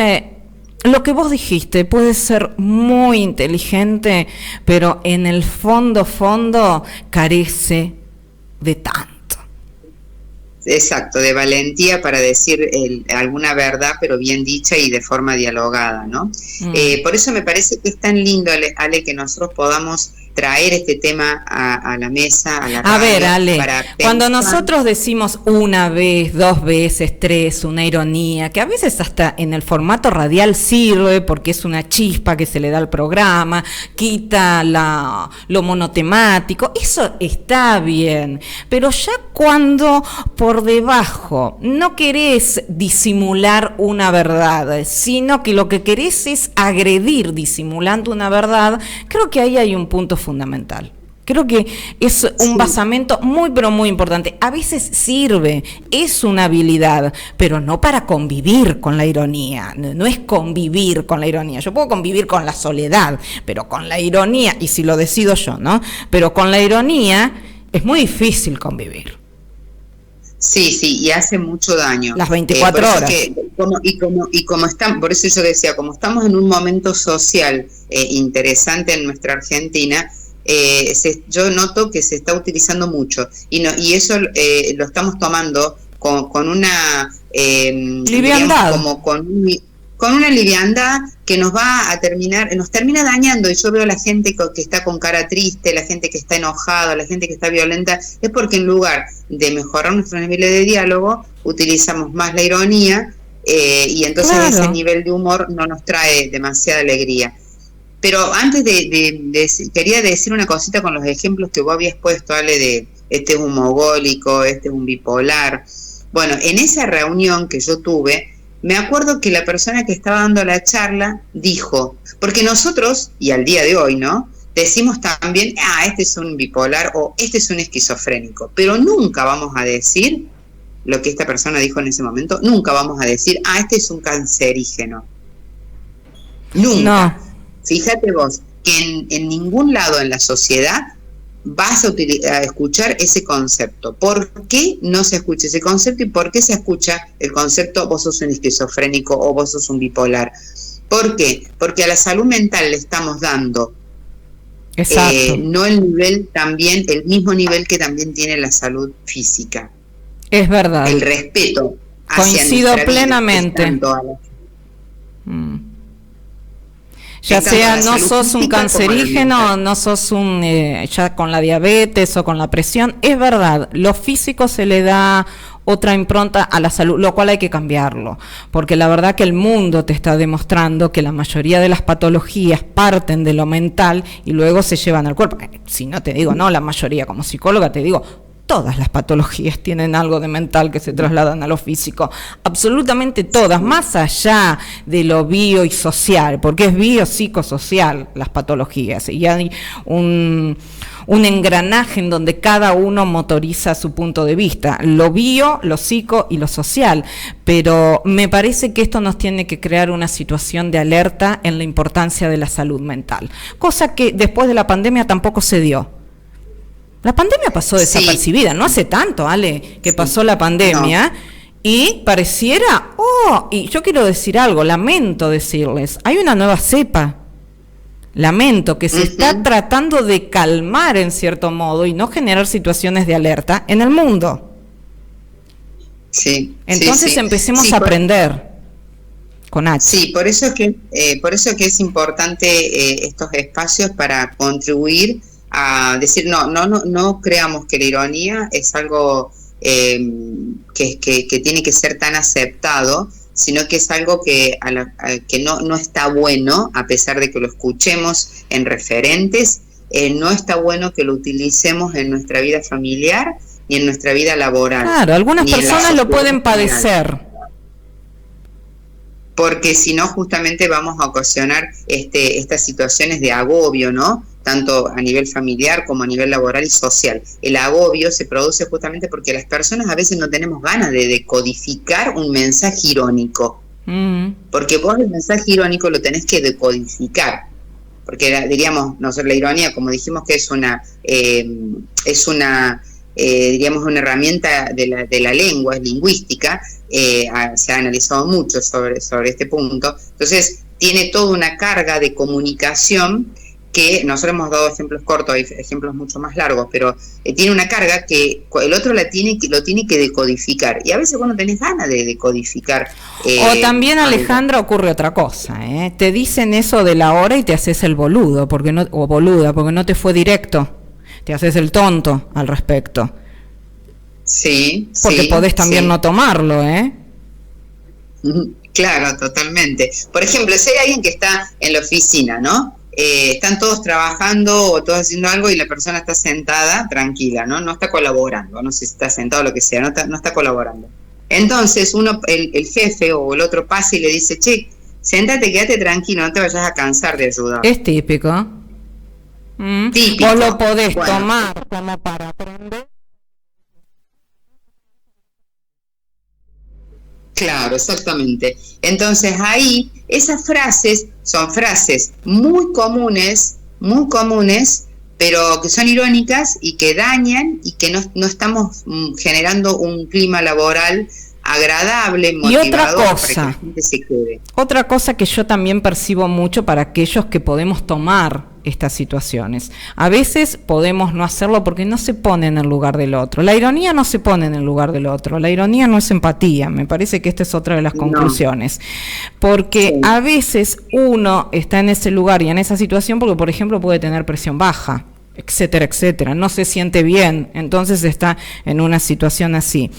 lo que vos dijiste, puede ser muy inteligente, pero en el fondo carece de tanto. Exacto, de valentía para decir alguna verdad, pero bien dicha y de forma dialogada, ¿no? Por eso me parece que es tan lindo, Ale, que nosotros podamos traer este tema a la mesa, a la radio. A ver, Ale, cuando nosotros decimos una vez, 2 veces, 3, una ironía, que a veces hasta en el formato radial sirve porque es una chispa que se le da al programa, quita lo monotemático, eso está bien, pero ya cuando por debajo no querés disimular una verdad, sino que lo que querés es agredir disimulando una verdad, creo que ahí hay un punto fundamental. Creo que es un basamento muy, pero muy importante. A veces sirve, es una habilidad, pero no para convivir con la ironía. No es convivir con la ironía. Yo puedo convivir con la soledad, pero con la ironía, y si lo decido yo, ¿no? Pero con la ironía es muy difícil convivir. Sí, y hace mucho daño. Las 24 horas. Como estamos, por eso yo decía, como estamos en un momento social interesante en nuestra Argentina, yo noto que se está utilizando mucho y eso lo estamos tomando con una liviandad, digamos, como con una liviandad que nos termina dañando. Y yo veo a la gente que está con cara triste, la gente que está enojada, la gente que está violenta, es porque en lugar de mejorar nuestros niveles de diálogo, utilizamos más la ironía, y entonces ese nivel de humor no nos trae demasiada alegría. Pero antes quería decir una cosita con los ejemplos que vos habías puesto, Ale, de este es un mogólico, este es un bipolar. Bueno, en esa reunión que yo tuve, me acuerdo que la persona que estaba dando la charla dijo, porque nosotros, y al día de hoy, ¿no?, decimos también, este es un bipolar o este es un esquizofrénico, pero nunca vamos a decir lo que esta persona dijo en ese momento, nunca vamos a decir, este es un cancerígeno. Nunca. No. Fíjate vos que en ningún lado en la sociedad vas a escuchar ese concepto. ¿Por qué no se escucha ese concepto y por qué se escucha el concepto vos sos un esquizofrénico o vos sos un bipolar? ¿Por qué? Porque a la salud mental le estamos dando no el mismo nivel que también tiene la salud física. Es verdad. El respeto hacia coincido plenamente. Ya sea no sos un cancerígeno, no sos ya con la diabetes o con la presión, es verdad, lo físico se le da otra impronta a la salud, lo cual hay que cambiarlo, porque la verdad que el mundo te está demostrando que la mayoría de las patologías parten de lo mental y luego se llevan al cuerpo. Si no te digo, no, la mayoría, como psicóloga te digo, todas las patologías tienen algo de mental que se trasladan a lo físico, absolutamente todas, más allá de lo bio y social, porque es biopsicosocial las patologías, y hay un engranaje en donde cada uno motoriza su punto de vista, lo bio, lo psico y lo social, pero me parece que esto nos tiene que crear una situación de alerta en la importancia de la salud mental, cosa que después de la pandemia tampoco se dio. La pandemia pasó desapercibida, no hace tanto, Ale, que pasó la pandemia, y pareciera, y yo quiero decir algo, lamento decirles, hay una nueva cepa, lamento que se está tratando de calmar en cierto modo y no generar situaciones de alerta en el mundo. Entonces empecemos a aprender. con H. Sí, por eso que es importante estos espacios para contribuir a decir no creamos que la ironía es algo que tiene que ser tan aceptado, sino que es algo que no está bueno, a pesar de que lo escuchemos en referentes, no está bueno que lo utilicemos en nuestra vida familiar ni en nuestra vida laboral, Claro, algunas ni en la personas lo sociedad pueden en general, padecer. porque si no justamente vamos a ocasionar estas situaciones de agobio, ¿no? Tanto a nivel familiar como a nivel laboral y social. El agobio se produce justamente porque las personas a veces no tenemos ganas de decodificar un mensaje irónico, porque vos el mensaje irónico lo tenés que decodificar, porque diríamos, nosotros la ironía, como dijimos, que diríamos, una herramienta de la lengua, es lingüística, se ha analizado mucho sobre este punto, entonces tiene toda una carga de comunicación que nosotros hemos dado ejemplos cortos, hay ejemplos mucho más largos, pero tiene una carga que el otro lo tiene que decodificar, y a veces vos no tenés ganas de decodificar O también, algo. Alejandra, ocurre otra cosa, ¿eh? Te dicen eso de la hora y te haces el boludo, porque no, o boluda, porque no te fue directo. Te haces el tonto al respecto. Sí, Porque sí, podés también sí. no tomarlo, ¿eh? Claro, totalmente. Por ejemplo, si hay alguien que está en la oficina, ¿no? Están todos trabajando o todos haciendo algo y la persona está sentada tranquila, ¿no? No está colaborando, no sé si está sentado o lo que sea, no está colaborando. Entonces el jefe o el otro pasa y le dice, che, séntate, quédate tranquilo, no te vayas a cansar de ayudar. Es típico. Vos lo Típico. podés Bueno, tomar como para aprender. claro, exactamente. Entonces ahí esas frases son frases muy comunes, pero que son irónicas y que dañan y que no estamos generando un clima laboral agradable, Y motivador para que la gente se quede. otra cosa que yo también percibo mucho para aquellos que podemos tomar estas situaciones. A veces podemos no hacerlo porque no se pone en el lugar del otro. La ironía no se pone en el lugar del otro. La ironía no es empatía. Me parece que esta es otra de las No, conclusiones. Porque sí, a veces uno está en ese lugar y en esa situación porque, por ejemplo, puede tener presión baja, etcétera, etcétera, no se siente bien, entonces está en una situación así.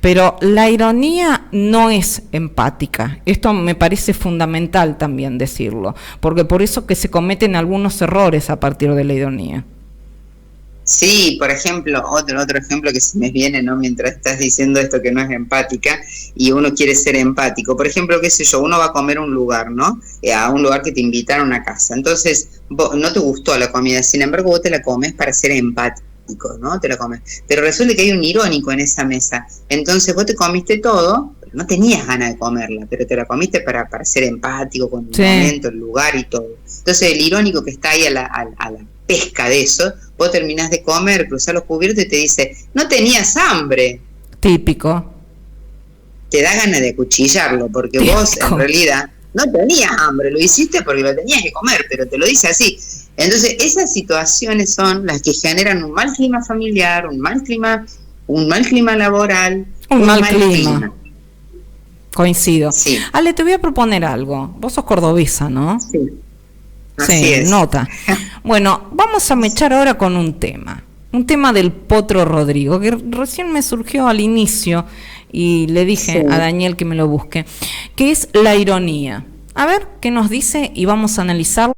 Pero la ironía no es empática, esto me parece fundamental también decirlo, porque por eso que se cometen algunos errores a partir de la ironía. sí, por ejemplo, otro ejemplo que se me viene, ¿no? Mientras estás diciendo esto que no es empática y uno quiere ser empático. Por ejemplo, qué sé yo, uno va a comer a un lugar, ¿no? A un lugar que te invitaron a una casa. Entonces, no te gustó la comida, sin embargo, vos te la comes para ser empático, ¿no? Te la comes. Pero resulta que hay un irónico en esa mesa. Entonces, vos te comiste todo, no tenías ganas de comerla, pero te la comiste para ser empático con el Sí, momento, el lugar y todo. Entonces, el irónico que está ahí a la pesca de eso, vos terminás de comer, cruzás los cubiertos y te dice, no tenías hambre, típico, te da ganas de acuchillarlo, porque vos en típico. realidad no tenías hambre, lo hiciste porque lo tenías que comer, pero te lo dice así. Entonces, esas situaciones son las que generan un mal clima familiar, un mal clima laboral, Un un mal mal clima, clima. coincido. Sí, Ale, te voy a proponer algo. Vos sos cordobesa, ¿no? sí, así Sí, es. nota. Bueno, vamos a mechar ahora con un tema del Potro Rodrigo, que recién me surgió al inicio y le Sí. dije a Daniel que me lo busque, que es la ironía. A ver qué nos dice y vamos a analizarlo.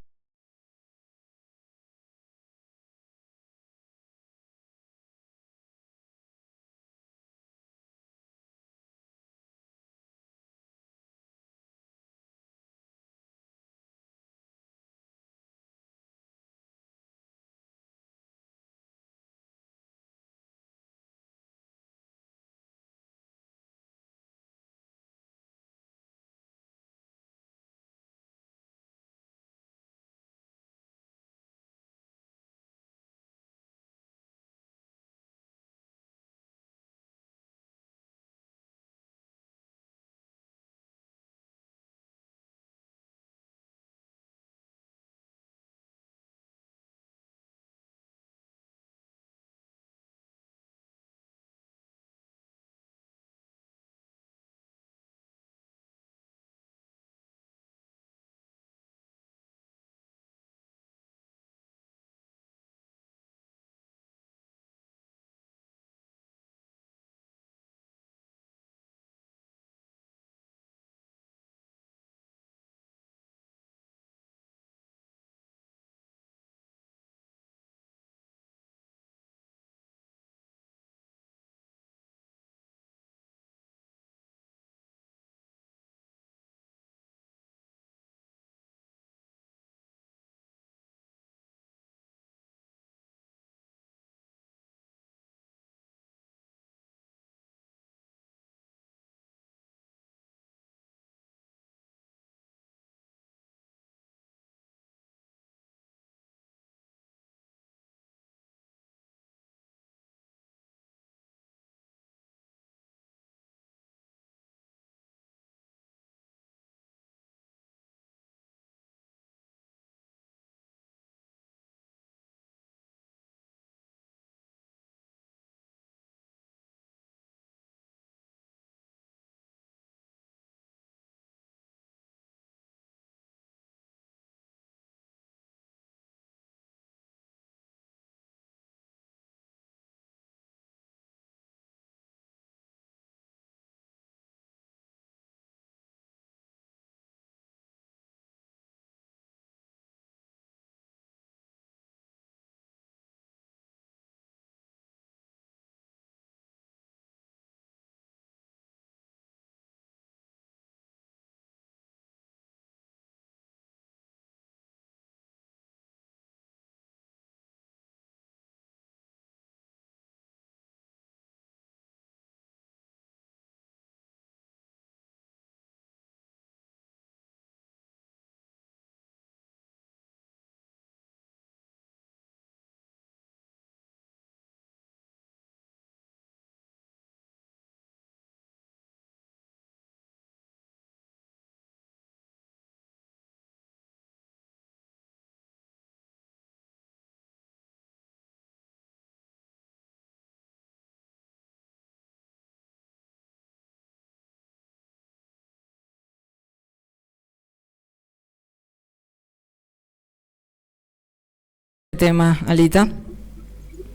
tema, Alita?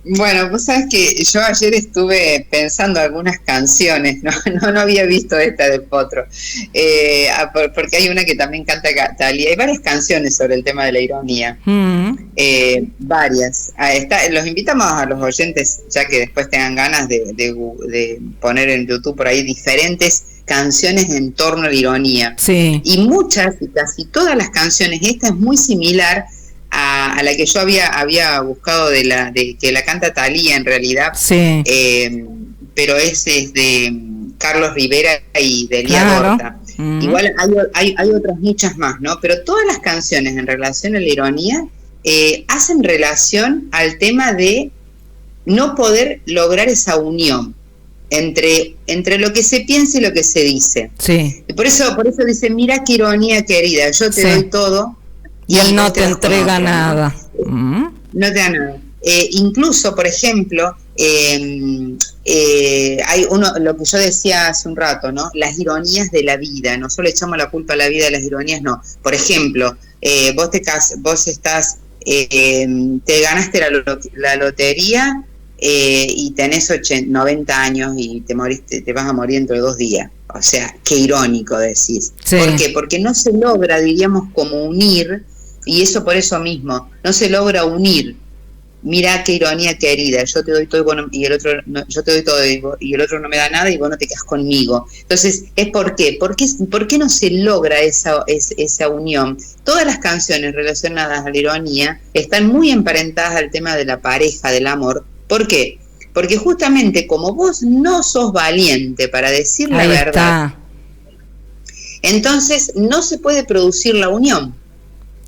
Bueno, vos sabés que yo ayer estuve pensando algunas canciones, no había visto esta de Potro, porque hay una que también canta Talía, hay varias canciones sobre el tema de la ironía, varias. Los invitamos a los oyentes, ya que después tengan ganas de poner en YouTube por ahí diferentes canciones en torno a la ironía. Sí. Y muchas, y casi todas las canciones, esta es muy similar a la que yo había buscado de que la canta Thalía en realidad, sí. Pero es de Carlos Rivera y de Lía Gorta. Igual hay otras muchas más, ¿no? Pero todas las canciones en relación a la ironía hacen relación al tema de no poder lograr esa unión entre lo que se piensa y lo que se dice. Sí. Y por eso dice, mira qué ironía querida, yo te doy todo. Y él no te entrega nada. No te da nada. Incluso, por ejemplo, hay lo que yo decía hace un rato, ¿no? Las ironías de la vida. No solo echamos la culpa a la vida de las ironías, no. Por ejemplo, vos estás, te ganaste la lotería y tenés 90 años y te vas a morir dentro de 2 días. O sea, qué irónico decís. Sí. ¿Por qué? Porque no se logra, diríamos, como unir. Y eso por eso mismo, no se logra unir. Mira qué ironía querida, yo te doy todo y el otro no, yo te doy todo y el otro no me da nada y vos no te quedas conmigo. Entonces, ¿por qué? ¿Por qué no se logra esa unión? Todas las canciones relacionadas a la ironía están muy emparentadas al tema de la pareja, del amor. ¿Por qué? Porque justamente como vos no sos valiente para decir la verdad, entonces no se puede producir la unión.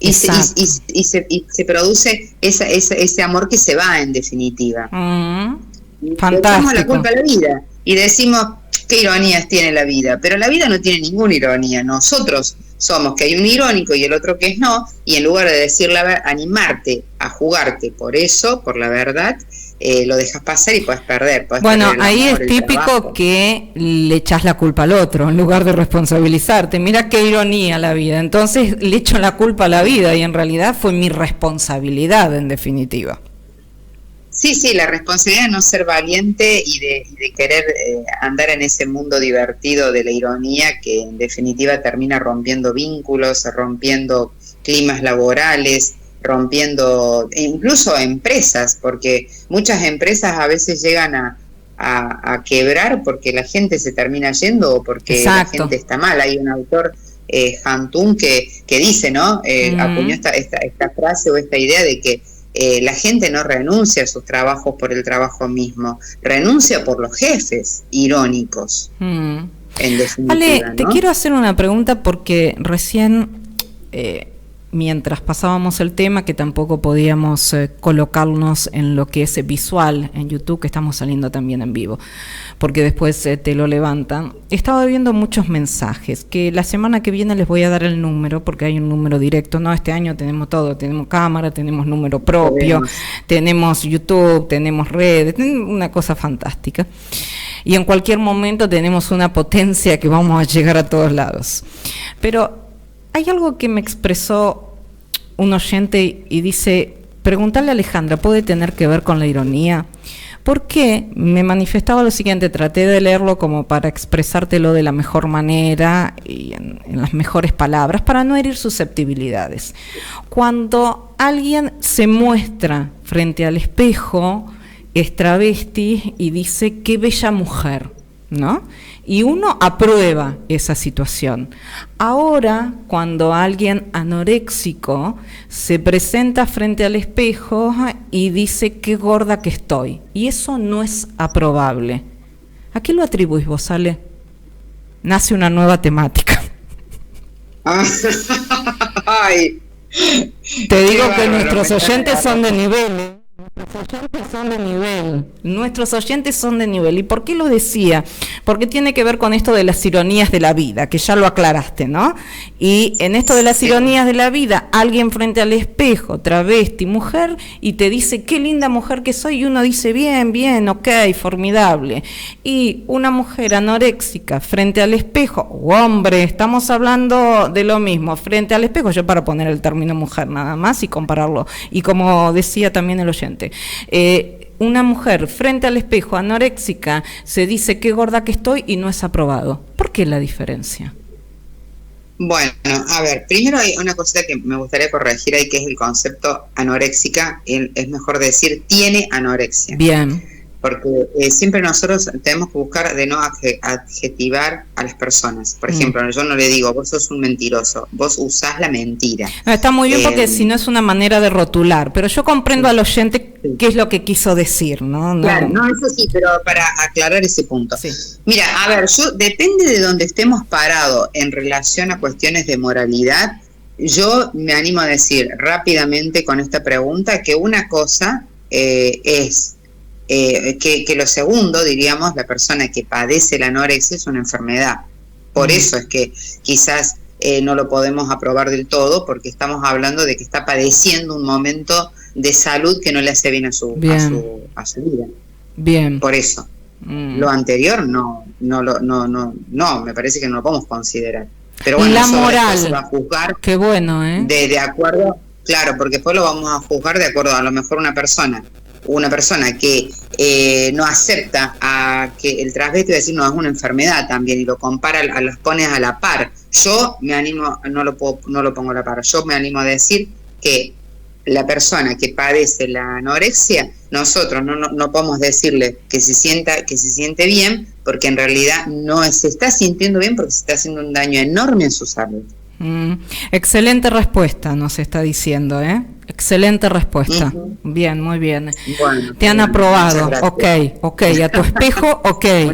Y se produce ese amor que se va, en definitiva. Fantástico. Le echamos la culpa a la vida y decimos qué ironías tiene la vida, pero la vida no tiene ninguna ironía. Nosotros somos que hay un irónico y el otro que es no, y en lugar de decir la verdad, animarte a jugarte por eso, por la verdad, lo dejas pasar y puedes perder. Bueno, ahí es típico que le echas la culpa al otro en lugar de responsabilizarte. Mira qué ironía la vida. Entonces le echo la culpa a la vida y en realidad fue mi responsabilidad, en definitiva. Sí, la responsabilidad de no ser valiente y de querer andar en ese mundo divertido de la ironía que en definitiva termina rompiendo vínculos, rompiendo climas laborales, rompiendo incluso empresas, porque muchas empresas a veces llegan a quebrar porque la gente se termina yendo o porque la gente está mal. Hay un autor, Hantun, que dice, ¿no? Acuñó esta frase o esta idea de que la gente no renuncia a sus trabajos por el trabajo mismo, renuncia por los jefes irónicos. En definitiva, Ale, ¿no? te quiero hacer una pregunta porque recién, mientras pasábamos el tema, que tampoco podíamos colocarnos en lo que es visual en YouTube, que estamos saliendo también en vivo, porque después te lo levantan. Estaba viendo muchos mensajes, que la semana que viene les voy a dar el número, porque hay un número directo. No, este año tenemos todo, tenemos cámara, tenemos número propio, tenemos YouTube, tenemos redes, una cosa fantástica. Y en cualquier momento tenemos una potencia que vamos a llegar a todos lados. Pero hay algo que me expresó un oyente y dice, preguntarle a Alejandra, ¿puede tener que ver con la ironía? Porque me manifestaba lo siguiente, traté de leerlo como para expresártelo de la mejor manera y en las mejores palabras, para no herir susceptibilidades. Cuando alguien se muestra frente al espejo, es travesti y dice, qué bella mujer, ¿no? Y uno aprueba esa situación. Ahora, cuando alguien anoréxico se presenta frente al espejo y dice qué gorda que estoy, y eso no es aprobable. ¿A qué lo atribuís vos, Ale? Nace una nueva temática. Ay, te digo que nuestros oyentes son de nivel. Son de nivel. Nuestros oyentes son de nivel. ¿Y por qué lo decía? Porque tiene que ver con esto de las ironías de la vida, que ya lo aclaraste, ¿no? Y en esto de las ironías de la vida, alguien frente al espejo, travesti, mujer, y te dice, qué linda mujer que soy, y uno dice, bien, bien, ok, formidable. Y una mujer anoréxica frente al espejo, hombre, estamos hablando de lo mismo, frente al espejo, yo para poner el término mujer nada más y compararlo, y como decía también el oyente, una mujer frente al espejo anoréxica se dice qué gorda que estoy y no es aprobado. ¿Por qué la diferencia? Bueno, a ver, primero hay una cosita que me gustaría corregir ahí, que es el concepto anoréxica. Es mejor decir tiene anorexia. Bien. Porque siempre nosotros tenemos que buscar de no adjetivar a las personas. Por ejemplo, yo no le digo, vos sos un mentiroso, vos usás la mentira. No, está muy bien porque si no es una manera de rotular, pero yo comprendo al oyente qué es lo que quiso decir, ¿no? Claro, no, eso sí, pero para aclarar ese punto. Sí. Mira, a ver, depende de donde estemos parados en relación a cuestiones de moralidad, yo me animo a decir rápidamente con esta pregunta que una cosa es... que lo segundo, diríamos, la persona que padece la anorexia es una enfermedad. Por eso es que quizás no lo podemos aprobar del todo, porque estamos hablando de que está padeciendo un momento de salud que no le hace bien a su vida. Bien. Por eso. Lo anterior no, me parece que no lo podemos considerar. Pero bueno, la moral se va a juzgar. Qué bueno, de acuerdo, claro, porque después lo vamos a juzgar de acuerdo a lo mejor una persona que no acepta a que el transvesti, va a decir, no, es una enfermedad también, y lo compara, los pones a la par. Yo me animo, no lo pongo a la par, yo me animo a decir que la persona que padece la anorexia, nosotros no podemos decirle que se siente bien, porque en realidad no se está sintiendo bien, porque se está haciendo un daño enorme en su salud. Excelente respuesta nos está diciendo, excelente respuesta. Bien, muy bien. Bueno, te han aprobado. Ok, a tu espejo,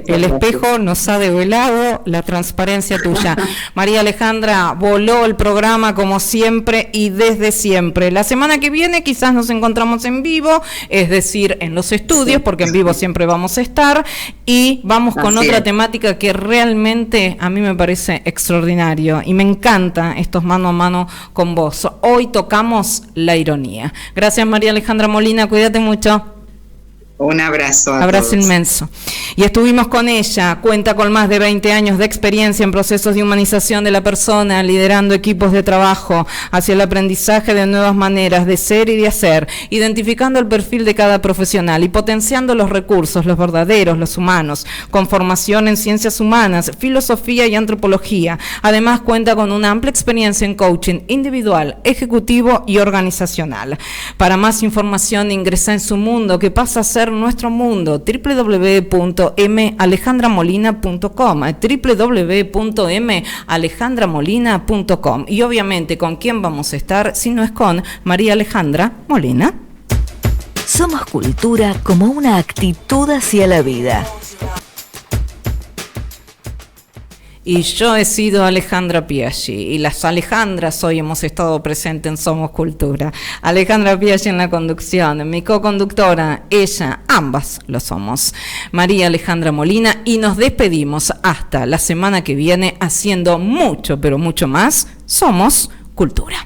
el espejo nos ha develado la transparencia tuya. María Alejandra, voló el programa como siempre y desde siempre. La semana que viene quizás nos encontramos en vivo, es decir, en los estudios, porque en vivo siempre vamos a estar, y vamos con otra temática que realmente a mí me parece extraordinario y me encanta estos mano a mano con vos. Hoy tocamos la ironía. Gracias, María Alejandra Molina, cuídate mucho. Un abrazo. Abrazo inmenso. Y estuvimos con ella, cuenta con más de 20 años de experiencia en procesos de humanización de la persona, liderando equipos de trabajo hacia el aprendizaje de nuevas maneras de ser y de hacer, identificando el perfil de cada profesional y potenciando los recursos, los verdaderos, los humanos, con formación en ciencias humanas, filosofía y antropología. Además cuenta con una amplia experiencia en coaching individual, ejecutivo y organizacional. Para más información ingresa en su mundo, que pasa a ser nuestro mundo, www.malejandramolina.com, www.malejandramolina.com. Y obviamente, ¿con quién vamos a estar si no es con María Alejandra Molina? Somos cultura como una actitud hacia la vida. Y yo he sido Alejandra Piaggi, y las Alejandras hoy hemos estado presentes en Somos Cultura. Alejandra Piaggi en la conducción, mi co-conductora, ella, ambas lo somos, María Alejandra Molina, y nos despedimos hasta la semana que viene haciendo mucho, pero mucho más. Somos Cultura.